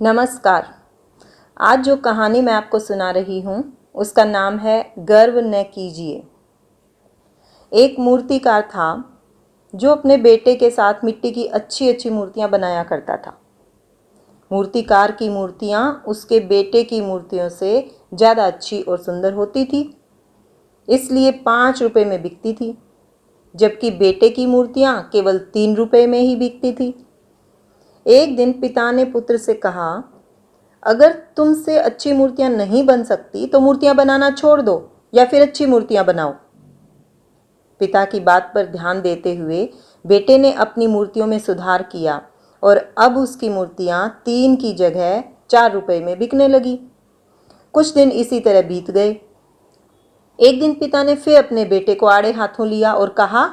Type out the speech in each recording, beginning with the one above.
नमस्कार। आज जो कहानी मैं आपको सुना रही हूँ उसका नाम है गर्व न कीजिए। एक मूर्तिकार था जो अपने बेटे के साथ मिट्टी की अच्छी अच्छी मूर्तियाँ बनाया करता था। मूर्तिकार की मूर्तियाँ उसके बेटे की मूर्तियों से ज़्यादा अच्छी और सुंदर होती थी, इसलिए 5 रुपये में बिकती थी, जबकि बेटे की मूर्तियाँ केवल 3 रुपये में ही बिकती थी। एक दिन पिता ने पुत्र से कहा, अगर तुमसे अच्छी मूर्तियां नहीं बन सकती तो मूर्तियां बनाना छोड़ दो या फिर अच्छी मूर्तियां बनाओ। पिता की बात पर ध्यान देते हुए बेटे ने अपनी मूर्तियों में सुधार किया और अब उसकी मूर्तियां 3 की जगह 4 रुपये में बिकने लगी। कुछ दिन इसी तरह बीत गए। एक दिन पिता ने फिर अपने बेटे को आड़े हाथों लिया और कहा,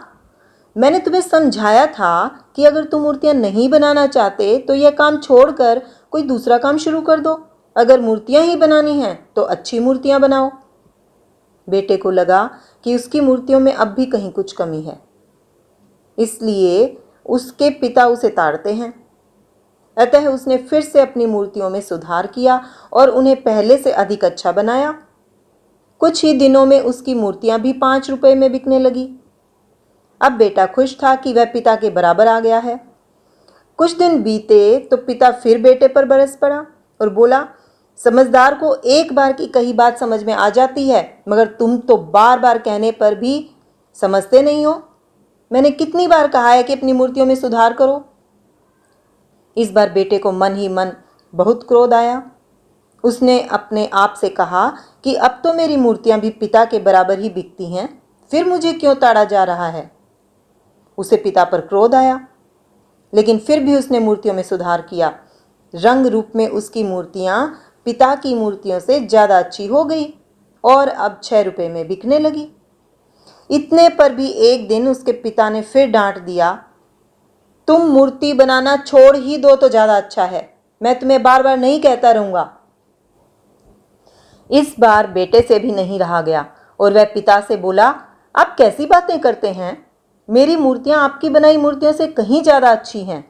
मैंने तुम्हें समझाया था कि अगर तुम मूर्तियां नहीं बनाना चाहते तो यह काम छोड़कर कोई दूसरा काम शुरू कर दो। अगर मूर्तियां ही बनानी हैं तो अच्छी मूर्तियां बनाओ। बेटे को लगा कि उसकी मूर्तियों में अब भी कहीं कुछ कमी है, इसलिए उसके पिता उसे ताड़ते हैं। अतः उसने फिर से अपनी मूर्तियों में सुधार किया और उन्हें पहले से अधिक अच्छा बनाया। कुछ ही दिनों में उसकी मूर्तियां भी 5 रुपये में बिकने लगी। अब बेटा खुश था कि वह पिता के बराबर आ गया है। कुछ दिन बीते तो पिता फिर बेटे पर बरस पड़ा और बोला, समझदार को एक बार की कही बात समझ में आ जाती है, मगर तुम तो बार बार कहने पर भी समझते नहीं हो। मैंने कितनी बार कहा है कि अपनी मूर्तियों में सुधार करो। इस बार बेटे को मन ही मन बहुत क्रोध आया। उसने अपने आप से कहा कि अब तो मेरी मूर्तियां भी पिता के बराबर ही बिकती हैं, फिर मुझे क्यों ताड़ा जा रहा है। उसे पिता पर क्रोध आया, लेकिन फिर भी उसने मूर्तियों में सुधार किया। रंग रूप में उसकी मूर्तियां पिता की मूर्तियों से ज़्यादा अच्छी हो गई और अब 6 रुपये में बिकने लगी। इतने पर भी एक दिन उसके पिता ने फिर डांट दिया, तुम मूर्ति बनाना छोड़ ही दो तो ज़्यादा अच्छा है, मैं तुम्हें बार बार नहीं कहता रहूँगा। इस बार बेटे से भी नहीं रहा गया और वह पिता से बोला, आप कैसी बातें करते हैं, मेरी मूर्तियां आपकी बनाई मूर्तियों से कहीं ज़्यादा अच्छी हैं।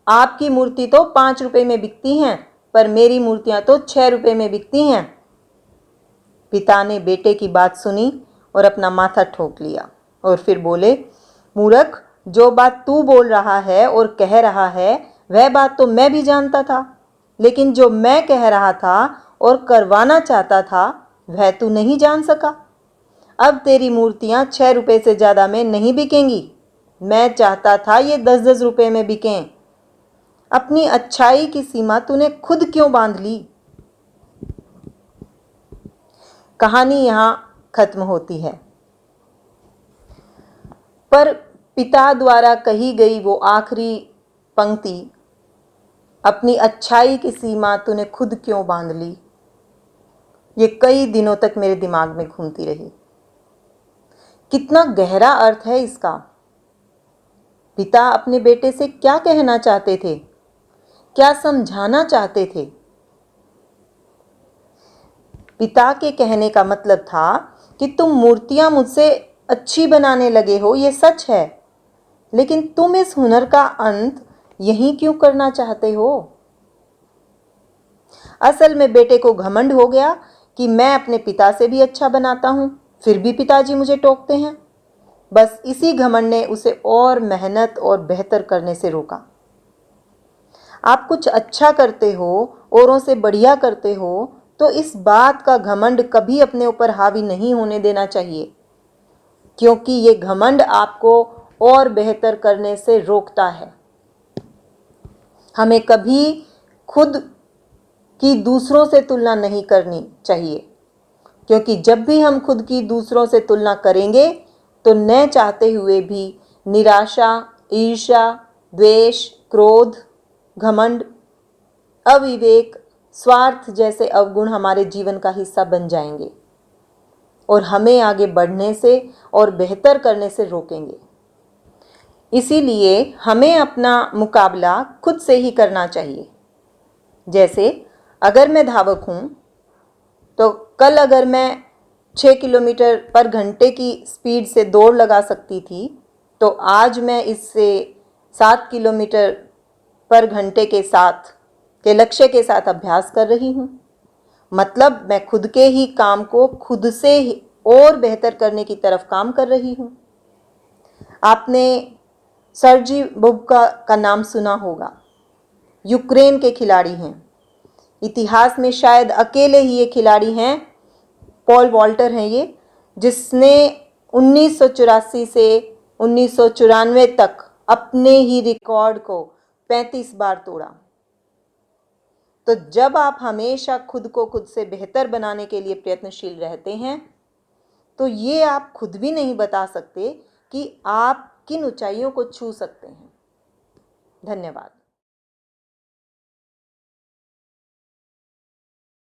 आपकी मूर्ति तो 5 रुपये में बिकती हैं, पर मेरी मूर्तियां तो 6 रुपये में बिकती हैं। पिता ने बेटे की बात सुनी और अपना माथा ठोक लिया और फिर बोले, मूर्ख, जो बात तू बोल रहा है और कह रहा है वह बात तो मैं भी जानता था, लेकिन जो मैं कह रहा था और करवाना चाहता था वह तू नहीं जान सका। अब तेरी मूर्तियां 6 रुपये से ज़्यादा में नहीं बिकेंगी। मैं चाहता था ये 10-10 रुपये में बिकें। अपनी अच्छाई की सीमा तूने खुद क्यों बांध ली। कहानी यहाँ खत्म होती है, पर पिता द्वारा कही गई वो आखिरी पंक्ति, अपनी अच्छाई की सीमा तूने खुद क्यों बांध ली, ये कई दिनों तक मेरे दिमाग में घूमती रही। कितना गहरा अर्थ है इसका। पिता अपने बेटे से क्या कहना चाहते थे, क्या समझाना चाहते थे। पिता के कहने का मतलब था कि तुम मूर्तियां मुझसे अच्छी बनाने लगे हो, ये सच है, लेकिन तुम इस हुनर का अंत यहीं क्यों करना चाहते हो। असल में बेटे को घमंड हो गया कि मैं अपने पिता से भी अच्छा बनाता हूं, फिर भी पिताजी मुझे टोकते हैं। बस इसी घमंड ने उसे और मेहनत और बेहतर करने से रोका। आप कुछ अच्छा करते हो, औरों से बढ़िया करते हो, तो इस बात का घमंड कभी अपने ऊपर हावी नहीं होने देना चाहिए, क्योंकि ये घमंड आपको और बेहतर करने से रोकता है। हमें कभी खुद की दूसरों से तुलना नहीं करनी चाहिए, क्योंकि जब भी हम खुद की दूसरों से तुलना करेंगे तो न चाहते हुए भी निराशा, ईर्ष्या, द्वेष, क्रोध, घमंड, अविवेक, स्वार्थ जैसे अवगुण हमारे जीवन का हिस्सा बन जाएंगे और हमें आगे बढ़ने से और बेहतर करने से रोकेंगे। इसीलिए हमें अपना मुकाबला खुद से ही करना चाहिए। जैसे अगर मैं धावक हूँ तो कल अगर मैं 6 किलोमीटर पर घंटे की स्पीड से दौड़ लगा सकती थी, तो आज मैं इससे 7 किलोमीटर पर घंटे के साथ के लक्ष्य के साथ अभ्यास कर रही हूँ। मतलब मैं खुद के ही काम को खुद से ही और बेहतर करने की तरफ काम कर रही हूँ। आपने सर्जी बुबका का नाम सुना होगा। यूक्रेन के खिलाड़ी हैं। इतिहास में शायद अकेले ही ये खिलाड़ी हैं, पॉल वॉल्टर हैं ये, जिसने 1984 से 1994 तक अपने ही रिकॉर्ड को 35 बार तोड़ा। तो जब आप हमेशा खुद को खुद से बेहतर बनाने के लिए प्रयत्नशील रहते हैं, तो ये आप खुद भी नहीं बता सकते कि आप किन ऊंचाइयों को छू सकते हैं। धन्यवाद।